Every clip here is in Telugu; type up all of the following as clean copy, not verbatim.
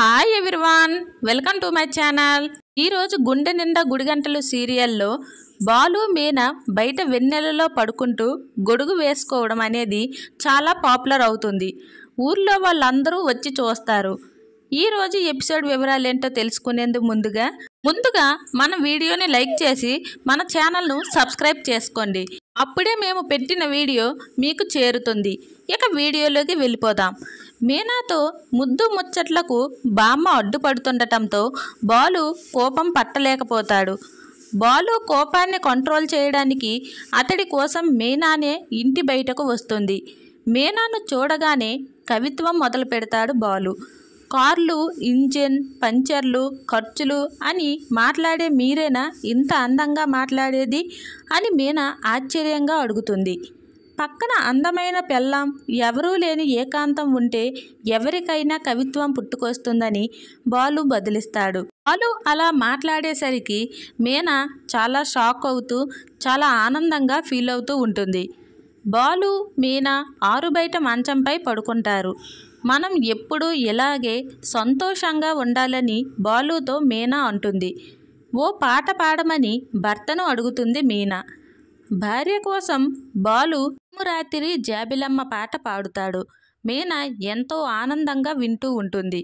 Hi everyone, welcome to my channel. ఈరోజు గుండె నిండా గుడిగంటలు సీరియల్లో బాలు మీనా బయట వెన్నెలలో పడుకుంటూ గొడుగు వేసుకోవడం అనేది చాలా పాపులర్ అవుతుంది. ఊర్లో వాళ్ళందరూ వచ్చి చూస్తారు. ఈరోజు ఎపిసోడ్ వివరాలు ఏంటో తెలుసుకునేందుకు ముందుగా మన వీడియోని లైక్ చేసి మన ఛానల్ను సబ్స్క్రైబ్ చేసుకోండి. అప్పుడే మేము పెట్టిన వీడియో మీకు చేరుతుంది. ఇక వీడియోలోకి వెళ్ళిపోదాం. మీనాతో ముద్దు ముచ్చట్లకు బామ్మ అడ్డుపడుతుండటంతో బాలు కోపం పట్టలేకపోతాడు. బాలు కోపాన్ని కంట్రోల్ చేయడానికి అతడి కోసం మీనానే ఇంటి బయటకు వస్తుంది. మీనాను చూడగానే కవిత్వం మొదలు పెడతాడు బాలు. కార్లు, ఇంజిన్, పంచర్లు, ఖర్చులు అని మాట్లాడే మీరేనా ఇంత అందంగా మాట్లాడేది అని మీనా ఆశ్చర్యంగా అడుగుతుంది. పక్కన అందమైన పెళ్ళాం, ఎవరూ లేని ఏకాంతం ఉంటే ఎవరికైనా కవిత్వం పుట్టుకొస్తుందని బాలు బదిలిస్తాడు. బాలు అలా మాట్లాడేసరికి మీనా చాలా షాక్ అవుతూ చాలా ఆనందంగా ఫీల్ అవుతూ ఉంటుంది. బాలు, మీనా ఆరుబయట మంచంపై పడుకుంటారు. మనం ఎప్పుడూ ఇలాగే సంతోషంగా ఉండాలని బాలుతో మీనా అంటుంది. ఓ పాట పాడమని భర్తను అడుగుతుంది మీనా. భార్య కోసం బాలు రాత్రి జాబిలమ్మ పాట పాడుతాడు. మీనా ఎంతో ఆనందంగా వింటూ ఉంటుంది.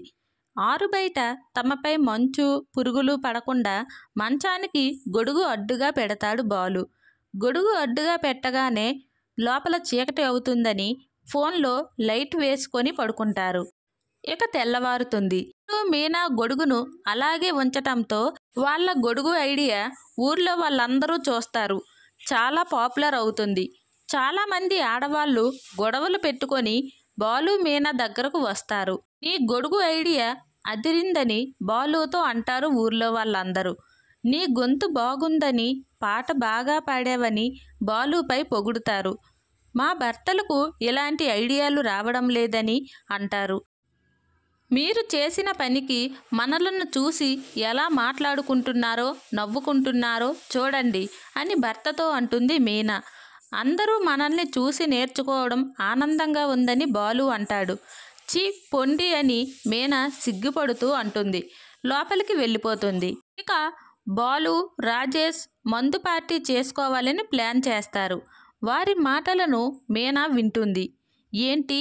ఆరుబయట తమపై మంచు, పురుగులు పడకుండా మంచానికి గొడుగు అడ్డుగా పెడతాడు బాలు. గొడుగు అడ్డుగా పెట్టగానే లోపల చీకటి అవుతుందని ఫోన్లో లైట్ వేసుకొని పడుకుంటారు. ఇక తెల్లవారుతుంది. మీనా గొడుగును అలాగే ఉంచటంతో వాళ్ళ గొడుగు ఐడియా ఊర్లో వాళ్ళందరూ చూస్తారు. చాలా పాపులర్ అవుతుంది. చాలామంది ఆడవాళ్ళు గొడవలు పెట్టుకొని బాలు, మీనా దగ్గరకు వస్తారు. నీ గొడుగు ఐడియా అదిరిందని బాలుతో అంటారు ఊర్లో వాళ్ళందరూ. నీ గొంతు బాగుందని, పాట బాగా పాడావని బాలుపై పొగుడుతారు. మా భర్తలకు ఇలాంటి ఐడియాలు రావడం లేదని అంటారు. మీరు చేసిన పనికి మనలను చూసి ఎలా మాట్లాడుకుంటున్నారో, నవ్వుకుంటున్నారో చూడండి అని భర్తతో అంటుంది మీనా. అందరూ మనల్ని చూసి నేర్చుకోవడం ఆనందంగా ఉందని బాలు అంటాడు. చీ పొండి అని మీనా సిగ్గుపడుతూ అంటుంది. లోపలికి వెళ్ళిపోతుంది. ఇక బాలు, రాజేష్ మందు పార్టీ చేసుకోవాలని ప్లాన్ చేస్తారు. వారి మాటలను మీనా వింటుంది. ఏంటి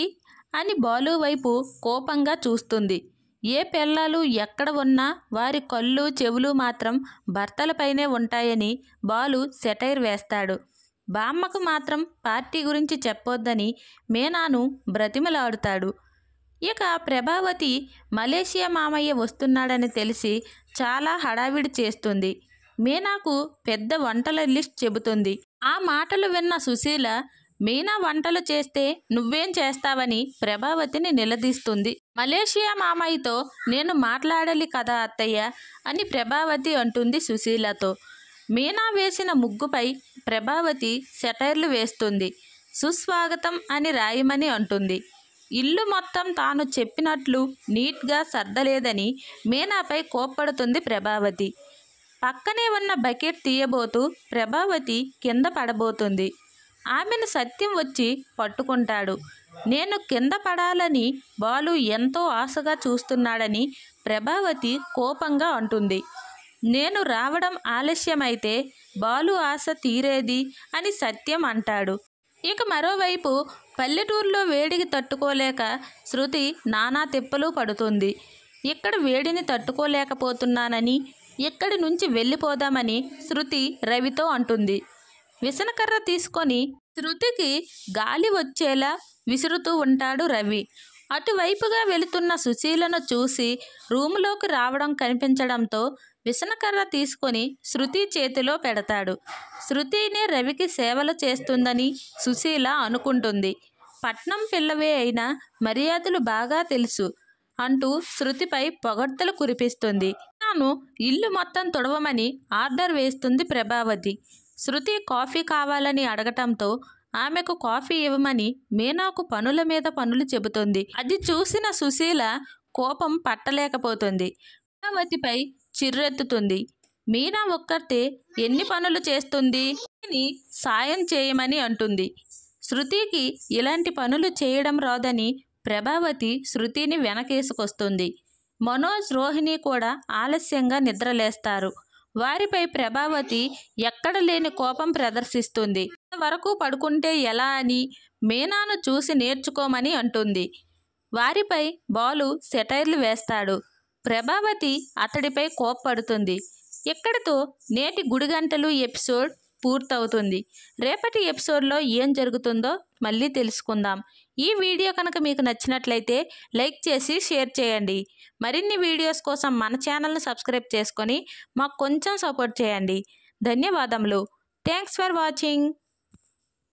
అని బాలు వైపు కోపంగా చూస్తుంది. ఏ పెళ్ళాలు ఎక్కడ ఉన్నా వారి కళ్ళు, చెవులు మాత్రం భర్తలపైనే ఉంటాయని బాలు సెటైర్ వేస్తాడు. బామ్మకు మాత్రం పార్టీ గురించి చెప్పొద్దని మీనాను బ్రతిమలాడుతాడు. ఇక ప్రభావతి మలేషియా మామయ్య వస్తున్నాడని తెలిసి చాలా హడావిడి చేస్తుంది. మీనాకు పెద్ద వంటల లిస్ట్ చెబుతుంది. ఆ మాటలు విన్న సుశీల మీనా వంటలు చేస్తే నువ్వేం చేస్తావని ప్రభావతిని నిలదీస్తుంది. మలేషియా మామయ్యతో నేను మాట్లాడాలి కదా అత్తయ్య అని ప్రభావతి అంటుంది సుశీలతో. మీనా వేసిన ముగ్గుపై ప్రభావతి సెటైర్లు వేస్తుంది. సుస్వాగతం అని రాయమని అంటుంది. ఇల్లు మొత్తం తాను చెప్పినట్లు నీట్గా సర్దలేదని మీనాపై కోప్పడుతుంది ప్రభావతి. పక్కనే ఉన్న బకెట్ తీయబోతూ ప్రభావతి కింద పడబోతుంది. ఆమెను సత్యం వచ్చి పట్టుకుంటాడు. నేను కింద పడాలని బాలు ఎంతో ఆశగా చూస్తున్నాడని ప్రభావతి కోపంగా అంటుంది. నేను రావడం ఆలస్యమైతే బాలు ఆశ తీరేది అని సత్యం అంటాడు. ఇక మరోవైపు పల్లెటూరులో వేడికి తట్టుకోలేక శృతి నానా తిప్పలు పడుతుంది. ఇక్కడ వేడిని తట్టుకోలేకపోతున్నానని ఇక్కడి నుంచి వెళ్ళిపోదామని శృతి రవితో అంటుంది. విసనకర్ర తీసుకొని శృతికి గాలి వచ్చేలా విసురుతూ ఉంటాడు రవి. అటువైపుగా వెళుతున్న సుశీలను చూసి రూములోకి రావడం కనిపించడంతో విసనకర్ర తీసుకొని శృతి చేతిలో పెడతాడు. శృతిని రవికి సేవలు చేస్తుందని సుశీల అనుకుంటుంది. పట్నం పిల్లవే అయినా మర్యాదలు బాగా తెలుసు అంటూ శృతిపై పొగడ్తలు కురిపిస్తుంది. తాను ఇల్లు మొత్తం తుడవమని ఆర్డర్ వేస్తుంది ప్రభావతి. శృతి కాఫీ కావాలని అడగటంతో ఆమెకు కాఫీ ఇవ్వమని మీనాకు పనుల మీద పనులు చెబుతుంది. అది చూసిన సుశీల కోపం పట్టలేకపోతుంది. ప్రభావతిపై చిర్రెత్తుతుంది. మీనా ఒక్కతే ఎన్ని పనులు చేస్తుంది అని సాయం చేయమని అంటుంది. శృతికి ఇలాంటి పనులు చేయడం రాదని ప్రభావతి శృతిని వెనకేసుకొస్తుంది. మనోజ్, రోహిణి కూడా ఆలస్యంగా నిద్రలేస్తారు. వారిపై ప్రభావతి ఎక్కడ లేని కోపం ప్రదర్శిస్తుంది. వరకు పడుకుంటే ఎలా అని మీనాను చూసి నేర్చుకోమని అంటుంది. వారిపై బాలు సెటైర్లు వేస్తాడు. ప్రభావతి అతడిపై కోప్పడుతుంది. ఇక్కడితో నేటి గుడిగంటలు ఎపిసోడ్ పూర్తవుతుంది. రేపటి ఎపిసోడ్లో ఏం జరుగుతుందో మళ్ళీ తెలుసుకుందాం. ఈ వీడియో కనుక మీకు నచ్చినట్లయితే లైక్ చేసి షేర్ చేయండి. మరిన్ని వీడియోస్ కోసం మన ఛానల్ని సబ్స్క్రైబ్ చేసుకొని మాకు కొంచెం సపోర్ట్ చేయండి. ధన్యవాదములు. Thanks for watching.